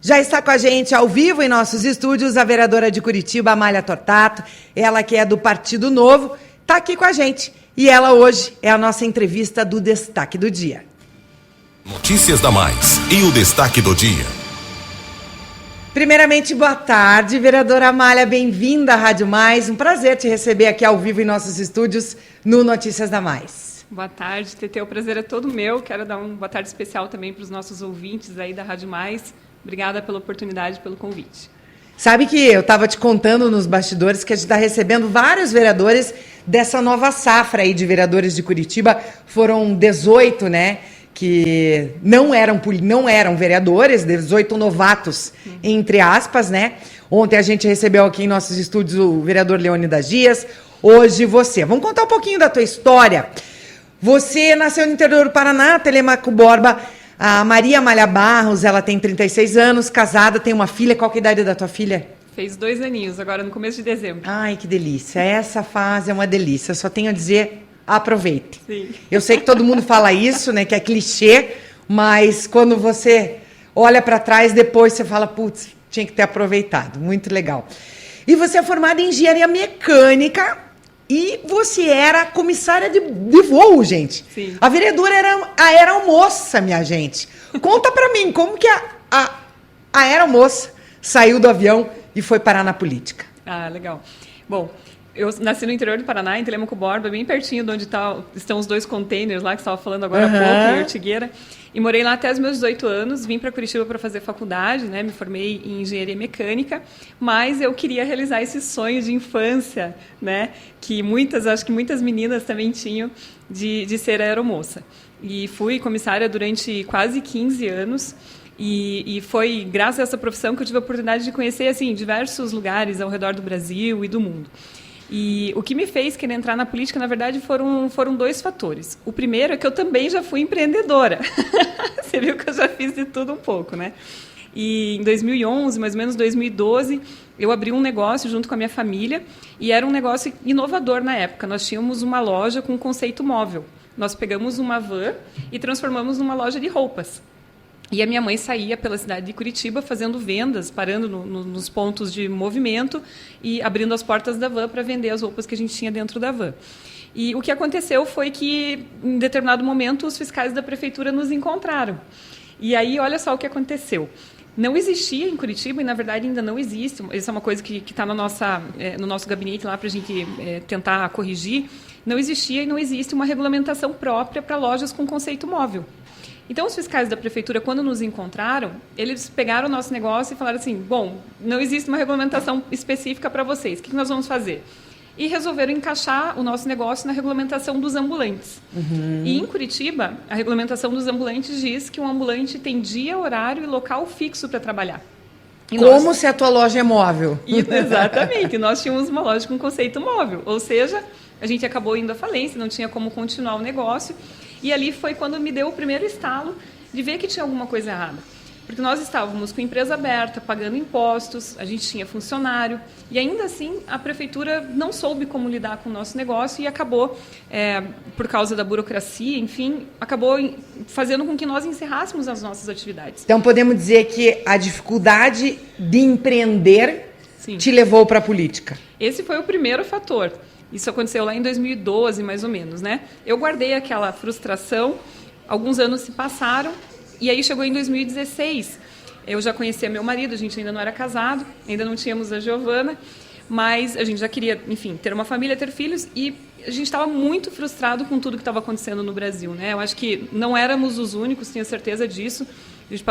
Já está com a gente ao vivo em nossos estúdios a vereadora de Curitiba, Amália Tortato, ela que é do Partido Novo, está aqui com a gente. E ela hoje é a nossa entrevista do Destaque do Dia. Notícias da Mais e o Destaque do Dia. Primeiramente, boa tarde, vereadora Amália, bem-vinda à Rádio Mais. Um prazer te receber aqui ao vivo em nossos estúdios no Notícias da Mais. Boa tarde, Tetê, o prazer é todo meu. Quero dar uma boa tarde especial também para os nossos ouvintes aí da Rádio Mais. Obrigada pela oportunidade, pelo convite. Sabe que eu estava te contando nos bastidores que a gente está recebendo vários vereadores dessa nova safra aí de vereadores de Curitiba. Foram 18, né, que não eram vereadores, 18 novatos, entre aspas, né? Ontem a gente recebeu aqui em nossos estúdios o vereador Leônidas Dias, hoje você. Vamos contar um pouquinho da tua história. Você nasceu no interior do Paraná, Telemaco Borba. A Maria Amália Barros, ela tem 36 anos, casada, tem uma filha. Qual que é a idade da tua filha? Fez 2 aninhos, agora no começo de dezembro. Ai, que delícia. Essa fase é uma delícia. Eu só tenho a dizer, aproveite. Sim. Eu sei que todo mundo fala isso, né, que é clichê, mas quando você olha para trás, depois você fala, putz, tinha que ter aproveitado. Muito legal. E você é formada em engenharia mecânica e você era comissária de voo, gente. Sim. A vereadora era a aeromoça, minha gente. Conta para mim, como que a aeromoça saiu do avião e foi parar na política? Ah, legal. Bom, eu nasci no interior do Paraná, em Telemaco Borba, bem pertinho de onde estão os 2 containers lá que você estava falando agora há pouco, em Ortigueira. E morei lá até os meus 18 anos, vim para Curitiba para fazer faculdade, né? Me formei em engenharia mecânica, mas eu queria realizar esse sonho de infância, né? Que acho que muitas meninas também tinham de ser aeromoça. E fui comissária durante quase 15 anos. E foi graças a essa profissão que eu tive a oportunidade de conhecer assim, diversos lugares ao redor do Brasil e do mundo. E o que me fez querer entrar na política, na verdade, foram 2 fatores. O primeiro é que eu também já fui empreendedora. Você viu que eu já fiz de tudo um pouco, né? E em 2011, mais ou menos 2012, eu abri um negócio junto com a minha família e era um negócio inovador na época. Nós tínhamos uma loja com conceito móvel. Nós pegamos uma van e transformamos numa loja de roupas. E a minha mãe saía pela cidade de Curitiba fazendo vendas, parando nos pontos de movimento e abrindo as portas da van para vender as roupas que a gente tinha dentro da van. E o que aconteceu foi que, em determinado momento, os fiscais da prefeitura nos encontraram. E aí, olha só o que aconteceu. Não existia em Curitiba, e na verdade ainda não existe, isso é uma coisa que está no nosso gabinete lá para a gente tentar corrigir, não existia e não existe uma regulamentação própria para lojas com conceito móvel. Então, os fiscais da prefeitura, quando nos encontraram, eles pegaram o nosso negócio e falaram assim, bom, não existe uma regulamentação específica para vocês, o que nós vamos fazer? E resolveram encaixar o nosso negócio na regulamentação dos ambulantes. Uhum. E em Curitiba, a regulamentação dos ambulantes diz que um ambulante tem dia, horário e local fixo para trabalhar. Como se a tua loja é móvel. Exatamente, nós tínhamos uma loja com conceito móvel, ou seja, a gente acabou indo à falência, não tinha como continuar o negócio. E ali foi quando me deu o primeiro estalo de ver que tinha alguma coisa errada. Porque nós estávamos com a empresa aberta, pagando impostos, a gente tinha funcionário, e ainda assim a prefeitura não soube como lidar com o nosso negócio e acabou, por causa da burocracia, enfim, acabou fazendo com que nós encerrássemos as nossas atividades. Então podemos dizer que a dificuldade de empreender Sim. te levou para a política. Esse foi o primeiro fator. Isso aconteceu lá em 2012, mais ou menos, né? Eu guardei aquela frustração, alguns anos se passaram, e aí chegou em 2016. Eu já conhecia meu marido, a gente ainda não era casado, ainda não tínhamos a Giovana, mas a gente já queria, enfim, ter uma família, ter filhos, e a gente estava muito frustrado com tudo que estava acontecendo no Brasil, né? Eu acho que não éramos os únicos, tinha certeza disso.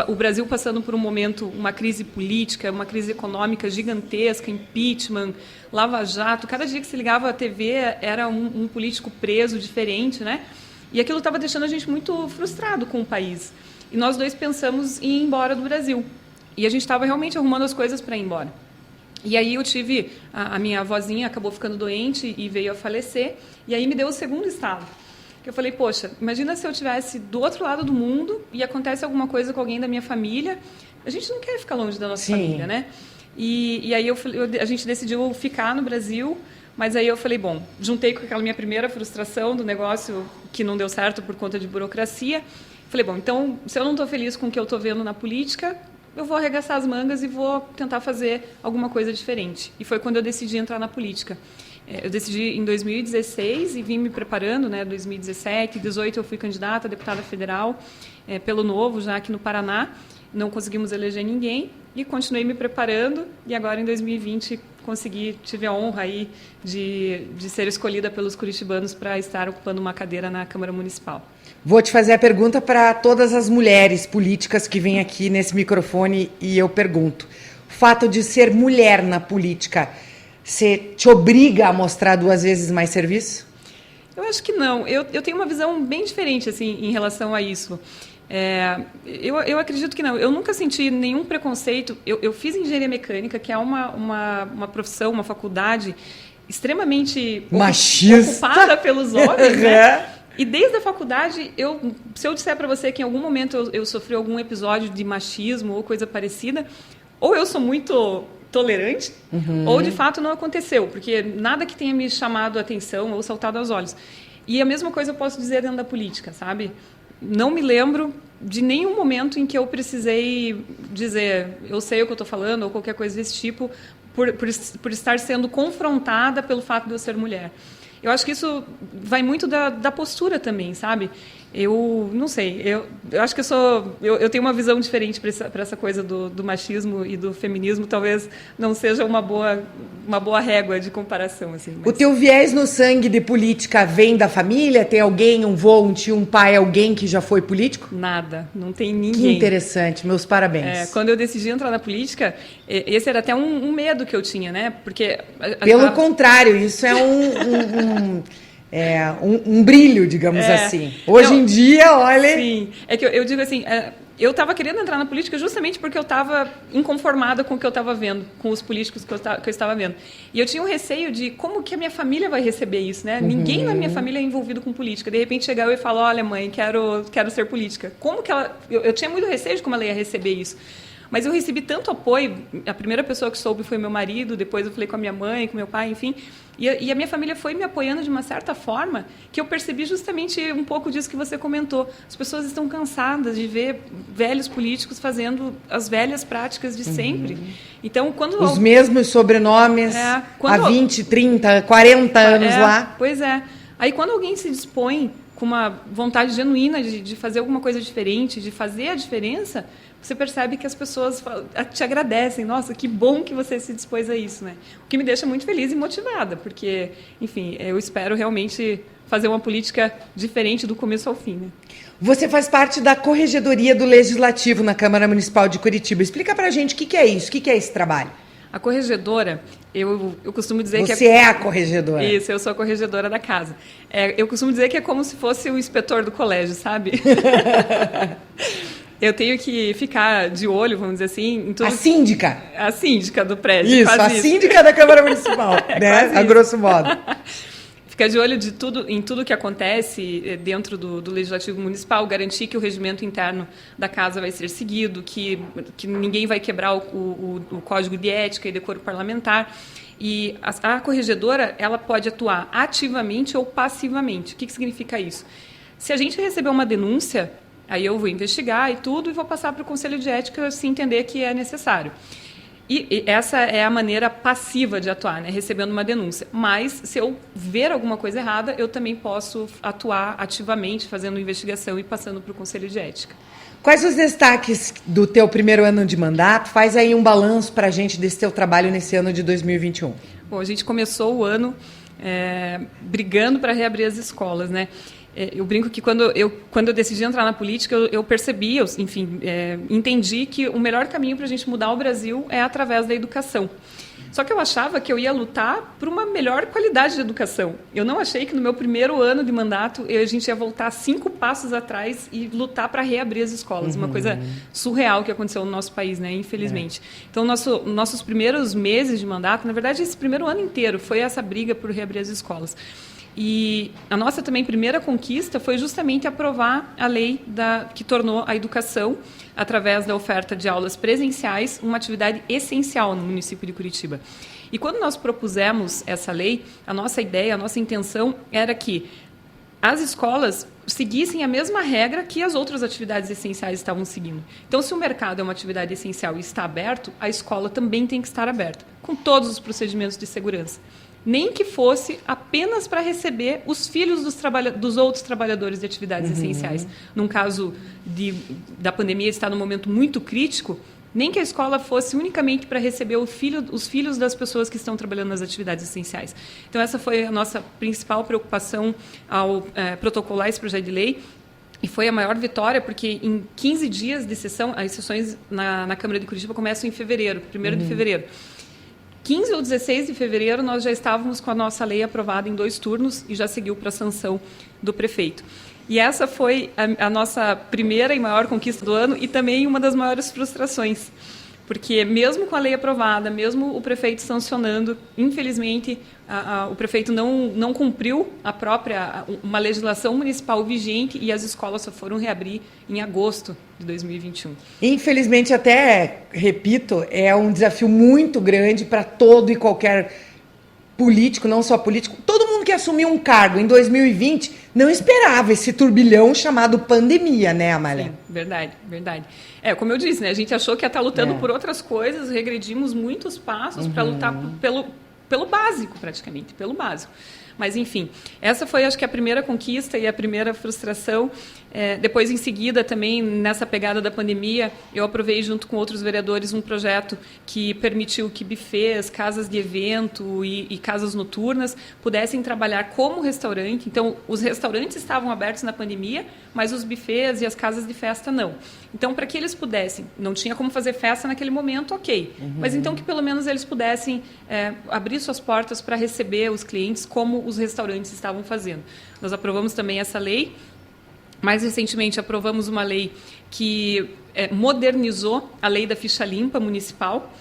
O Brasil passando por um momento, uma crise política, uma crise econômica gigantesca, impeachment, Lava Jato. Cada dia que se ligava à TV era um político preso, diferente, né? E aquilo estava deixando a gente muito frustrado com o país. E nós 2 pensamos em ir embora do Brasil. E a gente estava realmente arrumando as coisas para ir embora. E aí eu tive... A minha avózinha acabou ficando doente e veio a falecer. E aí me deu o segundo estalo. Eu falei, poxa, imagina se eu estivesse do outro lado do mundo e acontece alguma coisa com alguém da minha família. A gente não quer ficar longe da nossa Sim. família, né? E aí a gente decidiu ficar no Brasil, mas aí eu falei, bom, juntei com aquela minha primeira frustração do negócio que não deu certo por conta de burocracia. Falei, bom, então, se eu não estou feliz com o que eu estou vendo na política, eu vou arregaçar as mangas e vou tentar fazer alguma coisa diferente. E foi quando eu decidi entrar na política. Eu decidi em 2016 e vim me preparando, né? 2017, 2018 eu fui candidata a deputada federal pelo Novo, já aqui no Paraná. Não conseguimos eleger ninguém e continuei me preparando. E agora, em 2020, tive a honra aí de ser escolhida pelos curitibanos para estar ocupando uma cadeira na Câmara Municipal. Vou te fazer a pergunta para todas as mulheres políticas que vêm aqui nesse microfone e eu pergunto. O fato de ser mulher na política, você te obriga a mostrar 2 vezes mais serviço? Eu acho que não. Eu tenho uma visão bem diferente assim, em relação a isso. Eu acredito que não. Eu nunca senti nenhum preconceito. Eu fiz engenharia mecânica, que é uma profissão, uma faculdade extremamente machista, ocupada pelos homens, né? E desde a faculdade, se eu disser para você que em algum momento eu sofri algum episódio de machismo ou coisa parecida, ou eu sou muito tolerante, ou de fato não aconteceu, porque nada que tenha me chamado a atenção ou saltado aos olhos. E a mesma coisa eu posso dizer dentro da política, sabe? Não me lembro de nenhum momento em que eu precisei dizer eu sei o que eu estou falando ou qualquer coisa desse tipo por estar sendo confrontada pelo fato de eu ser mulher. Eu acho que isso vai muito da postura também, sabe? Eu não sei, eu acho que eu tenho uma visão diferente para essa coisa do machismo e do feminismo, talvez não seja uma boa régua de comparação. Assim, mas... O teu viés no sangue de política vem da família? Tem alguém, um vô, um tio, um pai, alguém que já foi político? Nada, não tem ninguém. Que interessante, meus parabéns. Quando eu decidi entrar na política, esse era até um medo que eu tinha, né? Porque pelo contrário, isso é um brilho, digamos assim. Hoje em dia, olha... Sim, é que eu digo assim, eu estava querendo entrar na política justamente porque eu estava inconformada com o que eu estava vendo, com os políticos que eu estava vendo. E eu tinha um receio de como que a minha família vai receber isso, né? Ninguém na minha família é envolvido com política. De repente chegar eu e falar, olha mãe, quero ser política. Como que ela... Eu tinha muito receio de como ela ia receber isso. Mas eu recebi tanto apoio, a primeira pessoa que soube foi meu marido, depois eu falei com a minha mãe, com meu pai, enfim. E a minha família foi me apoiando de uma certa forma que eu percebi justamente um pouco disso que você comentou. As pessoas estão cansadas de ver velhos políticos fazendo as velhas práticas de sempre. Então, os mesmos sobrenomes há 20, 30, 40 anos lá. Pois é. Aí quando alguém se dispõe com uma vontade genuína de fazer alguma coisa diferente, de fazer a diferença, você percebe que as pessoas te agradecem. Nossa, que bom que você se dispôs a isso, né? O que me deixa muito feliz e motivada, porque, enfim, eu espero realmente fazer uma política diferente do começo ao fim, né? Você faz parte da Corregedoria do Legislativo na Câmara Municipal de Curitiba. Explica pra gente o que é isso, o que é esse trabalho. A corregedora, eu costumo dizer que... Você é a corregedora. Isso, eu sou a corregedora da casa. Eu costumo dizer que é como se fosse o inspetor do colégio, sabe? Eu tenho que ficar de olho, vamos dizer assim, em tudo. A síndica. A síndica do prédio. Isso, a síndica da Câmara Municipal, né? A grosso modo. Ficar de olho em tudo que acontece dentro do Legislativo Municipal, garantir que o regimento interno da casa vai ser seguido, que ninguém vai quebrar o Código de Ética e Decoro Parlamentar. E a corregedora, ela pode atuar ativamente ou passivamente. O que significa isso? Se a gente receber uma denúncia, aí eu vou investigar e tudo e vou passar para o Conselho de Ética se entender que é necessário. E essa é a maneira passiva de atuar, né? Recebendo uma denúncia. Mas, se eu ver alguma coisa errada, eu também posso atuar ativamente, fazendo investigação e passando para o Conselho de Ética. Quais os destaques do teu primeiro ano de mandato? Faz aí um balanço para a gente desse teu trabalho nesse ano de 2021. Bom, a gente começou o ano brigando para reabrir as escolas, né? Eu brinco que quando eu decidi entrar na política, eu percebi, entendi que o melhor caminho para a gente mudar o Brasil é através da educação. Só que eu achava que eu ia lutar por uma melhor qualidade de educação. Eu não achei que no meu primeiro ano de mandato a gente ia voltar 5 passos atrás e lutar para reabrir as escolas. Uma coisa surreal que aconteceu no nosso país, né? Infelizmente. Então, nossos primeiros meses de mandato, na verdade, esse primeiro ano inteiro, foi essa briga por reabrir as escolas. E a nossa também primeira conquista foi justamente aprovar a lei que tornou a educação, através da oferta de aulas presenciais, uma atividade essencial no município de Curitiba. E quando nós propusemos essa lei, a nossa ideia, a nossa intenção era que as escolas seguissem a mesma regra que as outras atividades essenciais estavam seguindo. Então, se o mercado é uma atividade essencial e está aberto, a escola também tem que estar aberta, com todos os procedimentos de segurança. Nem que fosse apenas para receber os filhos dos outros trabalhadores de atividades essenciais. Num caso da pandemia estar num momento muito crítico, nem que a escola fosse unicamente para receber os filhos das pessoas que estão trabalhando nas atividades essenciais. Então, essa foi a nossa principal preocupação ao protocolar esse projeto de lei. E foi a maior vitória, porque em 15 dias de sessão, as sessões na Câmara de Curitiba começam em fevereiro, 1º de fevereiro. 15 ou 16 de fevereiro, nós já estávamos com a nossa lei aprovada em 2 turnos e já seguiu para a sanção do prefeito. E essa foi a nossa primeira e maior conquista do ano e também uma das maiores frustrações. Porque mesmo com a lei aprovada, mesmo o prefeito sancionando, infelizmente, o prefeito não cumpriu uma legislação municipal vigente e as escolas só foram reabrir em agosto de 2021. Infelizmente, até, repito, é um desafio muito grande para todo e qualquer político, não só político. Todo mundo que assumiu um cargo em 2020 não esperava esse turbilhão chamado pandemia, né, Amália? Sim, verdade, verdade. Como eu disse, né, a gente achou que ia estar lutando por outras coisas, regredimos muitos passos para lutar pelo básico, praticamente, pelo básico. Mas, enfim, essa foi, acho que, a primeira conquista e a primeira frustração. Depois, em seguida, também, nessa pegada da pandemia, eu aprovei, junto com outros vereadores, um projeto que permitiu que bufês, casas de evento e casas noturnas pudessem trabalhar como restaurante. Então, os restaurantes estavam abertos na pandemia, mas os bufês e as casas de festa não. Então, para que eles pudessem, não tinha como fazer festa naquele momento, ok. Mas, então, que pelo menos eles pudessem abrir suas portas para receber os clientes como os restaurantes estavam fazendo. Nós aprovamos também essa lei. Mais recentemente, aprovamos uma lei que modernizou a lei da ficha limpa municipal.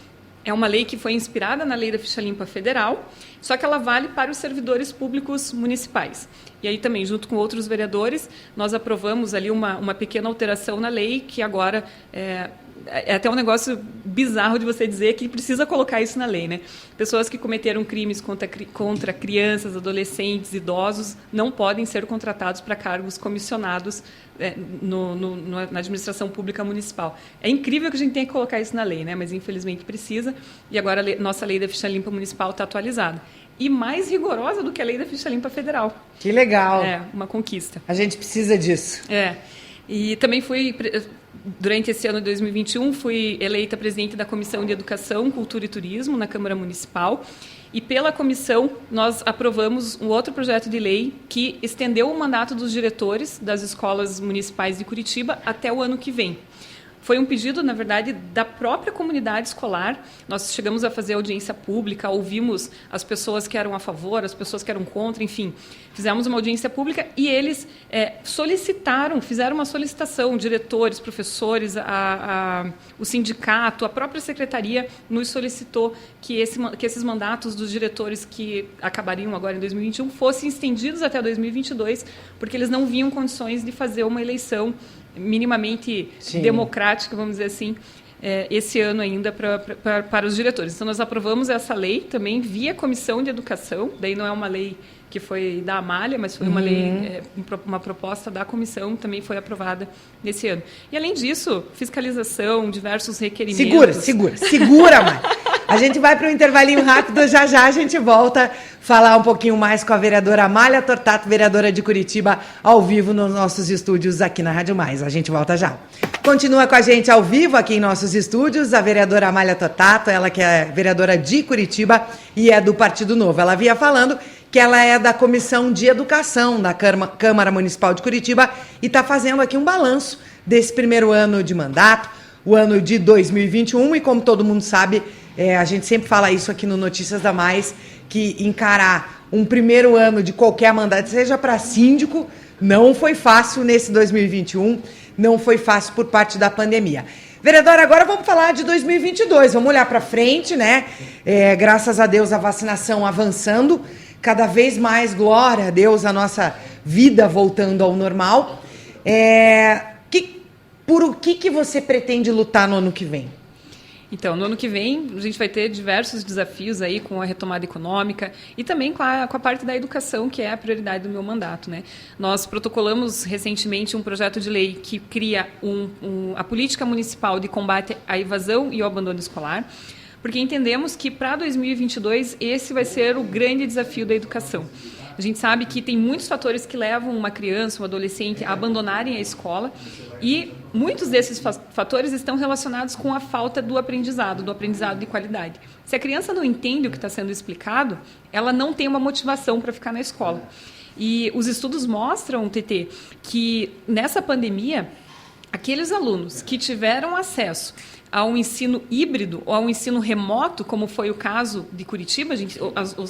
É uma lei que foi inspirada na lei da ficha limpa federal, só que ela vale para os servidores públicos municipais. E aí também, junto com outros vereadores, nós aprovamos ali uma pequena alteração na lei, que agora é até um negócio bizarro de você dizer que precisa colocar isso na lei, né? Pessoas que cometeram crimes contra crianças, adolescentes, idosos, não podem ser contratados para cargos comissionados na administração pública municipal. É incrível que a gente tenha que colocar isso na lei, né? Mas infelizmente precisa, e agora nossa lei da ficha limpa municipal está atualizada. E mais rigorosa do que a lei da ficha limpa federal. Que legal. Uma conquista. A gente precisa disso. E também durante esse ano de 2021, fui eleita presidente da Comissão de Educação, Cultura e Turismo na Câmara Municipal. E pela comissão, nós aprovamos um outro projeto de lei que estendeu o mandato dos diretores das escolas municipais de Curitiba até o ano que vem. Foi um pedido, na verdade, da própria comunidade escolar. Nós chegamos a fazer audiência pública, ouvimos as pessoas que eram a favor, as pessoas que eram contra, enfim. Fizemos uma audiência pública e eles fizeram uma solicitação, diretores, professores, o sindicato, a própria secretaria nos solicitou que esses mandatos dos diretores que acabariam agora em 2021 fossem estendidos até 2022, porque eles não viam condições de fazer uma eleição minimamente democrática, vamos dizer assim, esse ano ainda para os diretores. Então, nós aprovamos essa lei também via Comissão de Educação, daí não é uma lei que foi da Amália, mas foi uma lei, uma proposta da comissão, também foi aprovada nesse ano. E, além disso, fiscalização, diversos requerimentos... Segura, mãe. A gente vai para um intervalinho rápido, já a gente volta falar um pouquinho mais com a vereadora Amália Tortato, vereadora de Curitiba, ao vivo nos nossos estúdios aqui na Rádio Mais. A gente volta já. Continua com a gente ao vivo aqui em nossos estúdios a vereadora Amália Tortato, ela que é vereadora de Curitiba e é do Partido Novo. Ela vinha falando que ela é da Comissão de Educação da Câmara Municipal de Curitiba e está fazendo aqui um balanço desse primeiro ano de mandato, o ano de 2021, e como todo mundo sabe, a gente sempre fala isso aqui no Notícias da Mais, que encarar um primeiro ano de qualquer mandato, seja para síndico, não foi fácil nesse 2021, não foi fácil por parte da pandemia. Vereadora, agora vamos falar de 2022, vamos olhar para frente, né? Graças a Deus a vacinação avançando, cada vez mais, glória a Deus, a nossa vida voltando ao normal. Por o que você pretende lutar no ano que vem? Então, no ano que vem, a gente vai ter diversos desafios aí com a retomada econômica e também com a parte da educação, que é a prioridade do meu mandato, né? Nós protocolamos recentemente um projeto de lei que cria a política municipal de combate à evasão e ao abandono escolar, porque entendemos que para 2022 esse vai ser o grande desafio da educação. A gente sabe que tem muitos fatores que levam uma criança, um adolescente a abandonarem a escola e muitos desses fatores estão relacionados com a falta do aprendizado de qualidade. Se a criança não entende o que está sendo explicado, ela não tem uma motivação para ficar na escola. E os estudos mostram, TT, que nessa pandemia, aqueles alunos que tiveram acesso a um ensino híbrido ou a um ensino remoto, como foi o caso de Curitiba,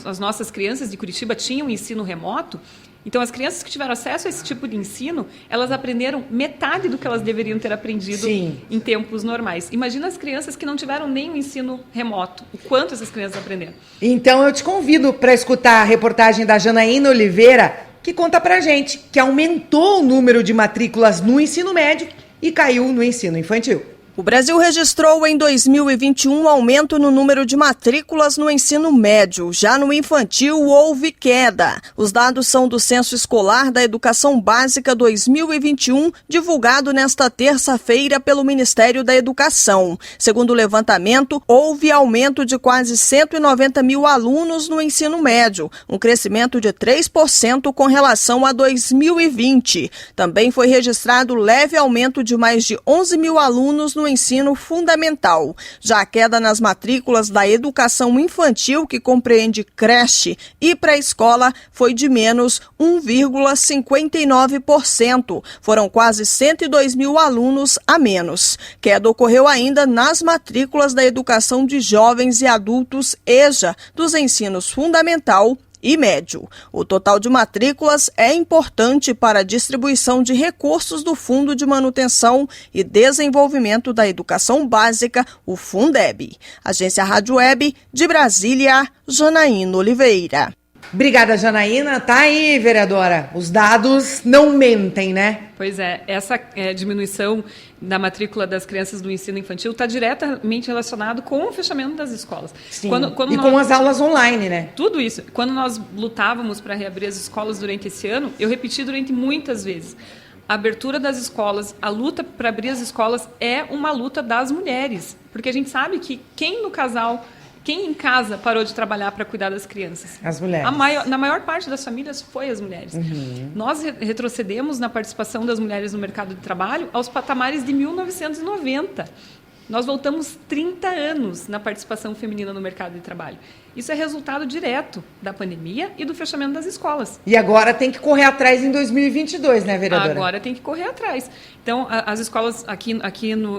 as nossas crianças de Curitiba tinham ensino remoto, então as crianças que tiveram acesso a esse tipo de ensino, elas aprenderam metade do que elas deveriam ter aprendido Sim. em tempos normais. Imagina as crianças que não tiveram nem o ensino remoto, o quanto essas crianças aprenderam. Então eu te convido para escutar a reportagem da Janaína Oliveira, que conta pra gente que aumentou o número de matrículas no ensino médio e caiu no ensino infantil. O Brasil registrou em 2021 um aumento no número de matrículas no ensino médio. Já no infantil, houve queda. Os dados são do Censo Escolar da Educação Básica 2021, divulgado nesta terça-feira pelo Ministério da Educação. Segundo o levantamento, houve aumento de quase 190 mil alunos no ensino médio, um crescimento de 3% com relação a 2020. Também foi registrado leve aumento de mais de 11 mil alunos no ensino fundamental. Já a queda nas matrículas da educação infantil, que compreende creche e pré-escola, foi de menos 1,59%. Foram quase 102 mil alunos a menos. Queda ocorreu ainda nas matrículas da educação de jovens e adultos EJA, dos ensinos fundamental e médio. O total de matrículas é importante para a distribuição de recursos do Fundo de Manutenção e Desenvolvimento da Educação Básica, o Fundeb. Agência Rádio Web de Brasília, Janaína Oliveira. Obrigada, Janaína. Tá aí, vereadora. Os dados não mentem, né? Pois é, essa diminuição da matrícula das crianças do ensino infantil está diretamente relacionado com o fechamento das escolas. Sim. Com as aulas online, né? Tudo isso. Quando nós lutávamos para reabrir as escolas durante esse ano, eu repeti durante muitas vezes. A abertura das escolas, a luta para abrir as escolas é uma luta das mulheres. Porque a gente sabe que quem em casa parou de trabalhar para cuidar das crianças? As mulheres. Na maior parte das famílias foi as mulheres. Uhum. Nós retrocedemos na participação das mulheres no mercado de trabalho aos patamares de 1990. Nós voltamos 30 anos na participação feminina no mercado de trabalho. Isso é resultado direto da pandemia e do fechamento das escolas. E agora tem que correr atrás em 2022, né, vereadora? Agora tem que correr atrás. Então, as escolas aqui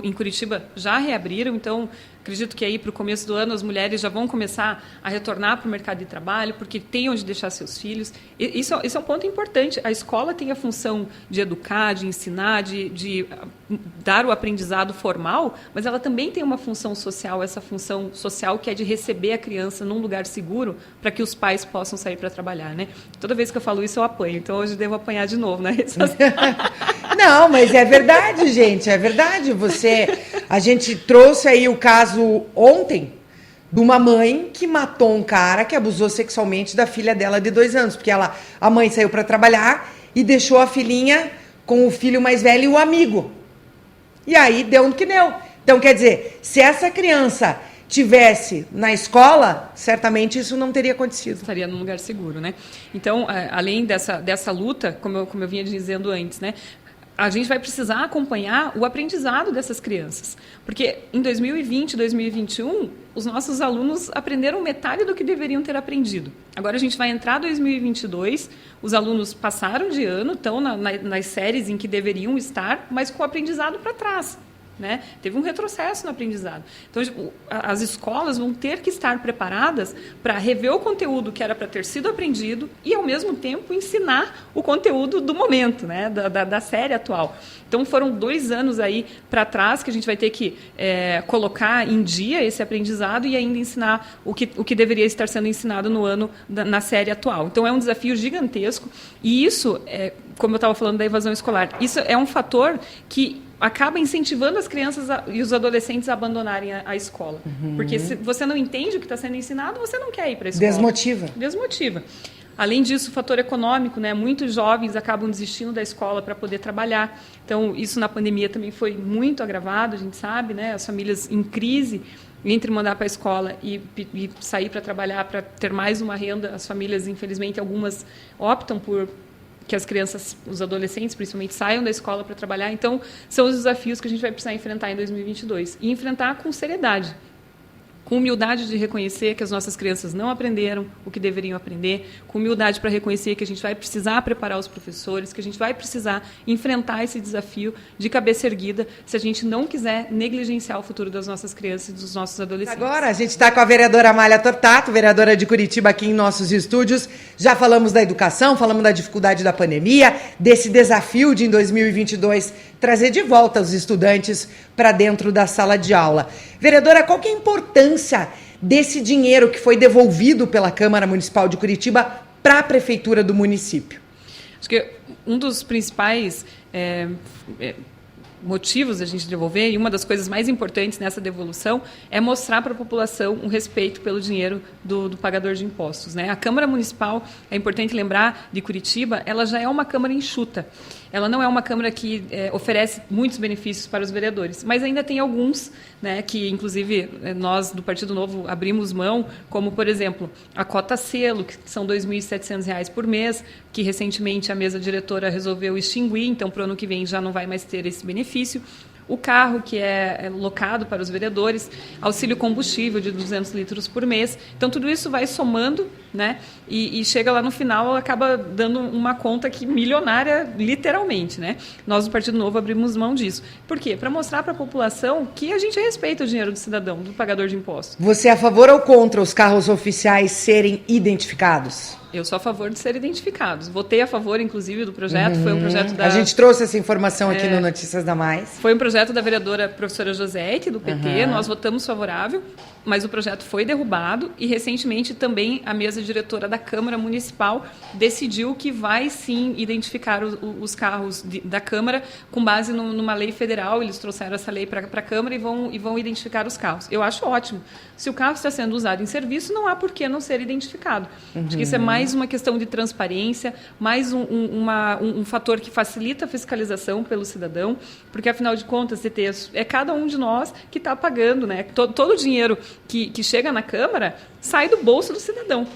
em Curitiba já reabriram, então acredito que aí para o começo do ano as mulheres já vão começar a retornar para o mercado de trabalho, porque tem onde deixar seus filhos. Isso é um ponto importante. A escola tem a função de educar, de ensinar, de dar o aprendizado formal, mas ela também tem uma função social, essa função social que é de receber a criança num lugar seguro para que os pais possam sair para trabalhar, né? Toda vez que eu falo isso, eu apanho. Então, hoje eu devo apanhar de novo na rede social. Não, mas é verdade, gente. É verdade. A gente trouxe aí o caso ontem de uma mãe que matou um cara que abusou sexualmente da filha dela de 2 anos. Porque a mãe saiu para trabalhar e deixou a filhinha com o filho mais velho e o amigo. E aí deu no que deu. Então, quer dizer, se essa criança tivesse na escola, certamente isso não teria acontecido. Estaria num lugar seguro, né? Então, além dessa luta, como eu vinha dizendo antes, né? A gente vai precisar acompanhar o aprendizado dessas crianças. Porque em 2020, 2021, os nossos alunos aprenderam metade do que deveriam ter aprendido. Agora a gente vai entrar em 2022, os alunos passaram de ano, estão nas séries em que deveriam estar, mas com o aprendizado para trás. Né? Teve um retrocesso no aprendizado. Então, as escolas vão ter que estar preparadas para rever o conteúdo que era para ter sido aprendido e, ao mesmo tempo, ensinar o conteúdo do momento, né? da série atual. Então, foram 2 anos aí para trás que a gente vai ter que colocar em dia esse aprendizado e ainda ensinar o que deveria estar sendo ensinado no ano na série atual. Então, é um desafio gigantesco e isso, como eu estava falando da evasão escolar, isso é um fator que acaba incentivando as crianças e os adolescentes a abandonarem a escola. Porque se você não entende o que está sendo ensinado, você não quer ir para a escola. Desmotiva. Além disso, o fator econômico, né? Muitos jovens acabam desistindo da escola para poder trabalhar. Então, isso na pandemia também foi muito agravado, a gente sabe, né? As famílias em crise, entre mandar para a escola e sair para trabalhar, para ter mais uma renda. As famílias, infelizmente, algumas optam por que as crianças, os adolescentes, principalmente, saiam da escola para trabalhar. Então, são os desafios que a gente vai precisar enfrentar em 2022. E enfrentar com seriedade, com humildade de reconhecer que as nossas crianças não aprenderam o que deveriam aprender, com humildade para reconhecer que a gente vai precisar preparar os professores, que a gente vai precisar enfrentar esse desafio de cabeça erguida se a gente não quiser negligenciar o futuro das nossas crianças e dos nossos adolescentes. Agora a gente está com a vereadora Amália Tortato, vereadora de Curitiba, aqui em nossos estúdios. Já falamos da educação, falamos da dificuldade da pandemia, desse desafio de, em 2022, trazer de volta os estudantes para dentro da sala de aula. Vereadora, qual que é a importância desse dinheiro que foi devolvido pela Câmara Municipal de Curitiba para a Prefeitura do município? Acho que um dos principais motivos da gente devolver, e uma das coisas mais importantes nessa devolução, é mostrar para a população um respeito pelo dinheiro do pagador de impostos, né? A Câmara Municipal, é importante lembrar, de Curitiba, ela já é uma Câmara enxuta. Ela não é uma Câmara que oferece muitos benefícios para os vereadores, mas ainda tem alguns, né, que, inclusive, nós do Partido Novo abrimos mão, como, por exemplo, a cota selo, que são R$ 2.700 por mês, que recentemente a mesa diretora resolveu extinguir, então, para o ano que vem já não vai mais ter esse benefício. O carro, que é locado para os vereadores, auxílio combustível de 200 litros por mês. Então, tudo isso vai somando, né? E chega lá no final, acaba dando uma conta que milionária, literalmente, né? Nós, do Partido Novo, abrimos mão disso. Por quê? Para mostrar para a população que a gente respeita o dinheiro do cidadão, do pagador de impostos. Você é a favor ou contra os carros oficiais serem identificados? Eu sou a favor de serem identificados. Votei a favor, inclusive, do projeto. Foi um projeto da... A gente trouxe essa informação aqui no Notícias da Mais. Foi um projeto da vereadora professora Josete, do PT. Nós votamos favorável, mas o projeto foi derrubado e, recentemente, também a mesa diretora da Câmara Municipal decidiu que vai, sim, identificar os carros da Câmara com base numa lei federal. Eles trouxeram essa lei para a Câmara e vão identificar os carros. Eu acho ótimo. Se o carro está sendo usado em serviço, não há por que não ser identificado. Acho que isso é mais uma questão de transparência, mais um fator que facilita a fiscalização pelo cidadão, porque, afinal de contas, é cada um de nós que está pagando, né? Todo o dinheiro que chega na Câmara sai do bolso do cidadão.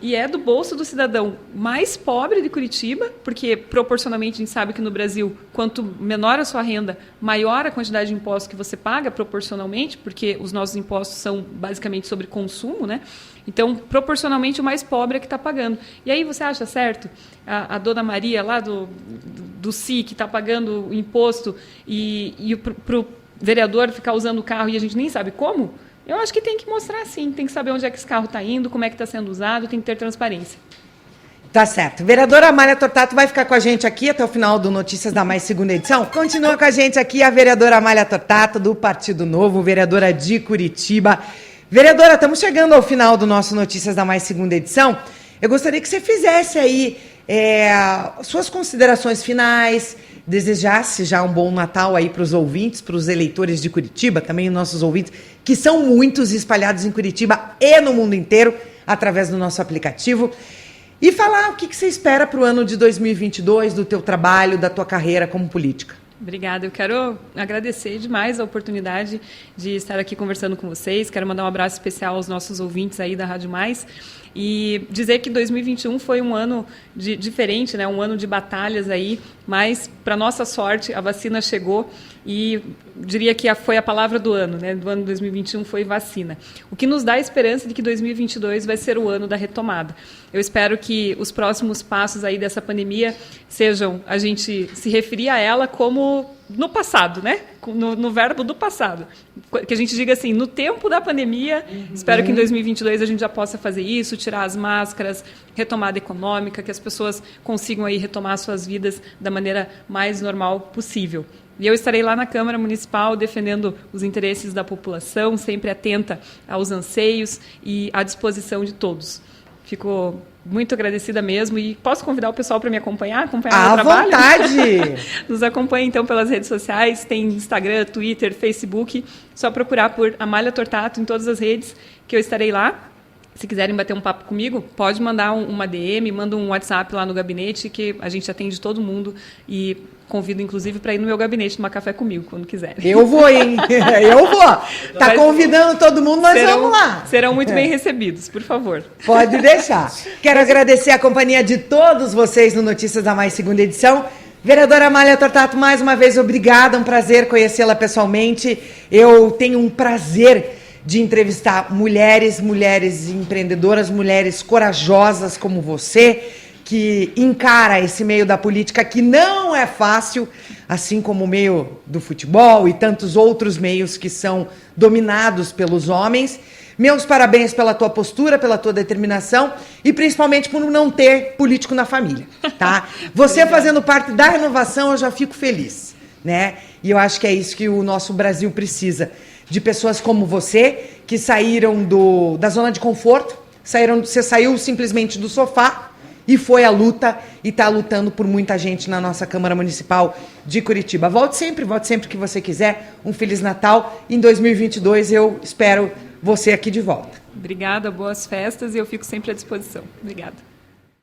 E é do bolso do cidadão mais pobre de Curitiba, porque, proporcionalmente, a gente sabe que no Brasil, quanto menor a sua renda, maior a quantidade de impostos que você paga, proporcionalmente, porque os nossos impostos são basicamente sobre consumo, né? Então, proporcionalmente, o mais pobre é que está pagando. E aí você acha certo? A dona Maria, lá do CI, que está pagando o imposto, e para o vereador ficar usando o carro e a gente nem sabe como? Eu acho que tem que mostrar, sim. Tem que saber onde é que esse carro está indo, como é que está sendo usado, tem que ter transparência. Tá certo. Vereadora Amália Tortato vai ficar com a gente aqui até o final do Notícias da Mais, segunda edição. Continua com a gente aqui a vereadora Amália Tortato, do Partido Novo, vereadora de Curitiba. Vereadora, estamos chegando ao final do nosso Notícias da Mais, segunda edição. Eu gostaria que você fizesse aí suas considerações finais, desejasse já um bom Natal aí para os ouvintes, para os eleitores de Curitiba, também os nossos ouvintes, que são muitos espalhados em Curitiba e no mundo inteiro, através do nosso aplicativo. E falar o que você espera para o ano de 2022, do teu trabalho, da tua carreira como política. Obrigada. Eu quero agradecer demais a oportunidade de estar aqui conversando com vocês. Quero mandar um abraço especial aos nossos ouvintes aí da Rádio Mais e dizer que 2021 foi um ano diferente, né? Um ano de batalhas aí, mas, para nossa sorte, a vacina chegou e diria que foi a palavra do ano, né? Do ano 2021 foi vacina. O que nos dá a esperança de que 2022 vai ser o ano da retomada. Eu espero que os próximos passos aí dessa pandemia sejam a gente se referir a ela como no passado, né? No verbo do passado. Que a gente diga assim, no tempo da pandemia, espero que em 2022 a gente já possa fazer isso, tirar as máscaras, retomada econômica, que as pessoas consigam aí retomar suas vidas da maneira mais normal possível. E eu estarei lá na Câmara Municipal defendendo os interesses da população, sempre atenta aos anseios e à disposição de todos. Fico Muito agradecida mesmo. E posso convidar o pessoal para me acompanhar o meu À trabalho? vontade! Nos acompanhe, então, pelas redes sociais. Tem Instagram, Twitter, Facebook. Só procurar por Amália Tortato em todas as redes, que eu estarei lá. Se quiserem bater um papo comigo, pode mandar uma DM, manda um WhatsApp lá no gabinete, que a gente atende todo mundo. E convido, inclusive, para ir no meu gabinete tomar café comigo, quando quiserem. Eu vou, hein? Eu vou. Tá convidando todo mundo, nós vamos lá. Serão muito bem recebidos, por favor. Pode deixar. Quero agradecer a companhia de todos vocês no Notícias da Mais, segunda edição. Vereadora Amália Tortato, mais uma vez, obrigada. Um prazer conhecê-la pessoalmente. Eu tenho um prazer de entrevistar mulheres empreendedoras, mulheres corajosas como você, que encara esse meio da política que não é fácil, assim como o meio do futebol e tantos outros meios que são dominados pelos homens. Meus parabéns pela tua postura, pela tua determinação e principalmente por não ter político na família, tá? Você fazendo parte da renovação, eu já fico feliz, né? E eu acho que é isso que o nosso Brasil precisa, de pessoas como você, que saíram da zona de conforto, você saiu simplesmente do sofá e foi à luta e está lutando por muita gente na nossa Câmara Municipal de Curitiba. Volte sempre que você quiser. Um Feliz Natal. Em 2022 eu espero você aqui de volta. Obrigada, boas festas e eu fico sempre à disposição. Obrigada.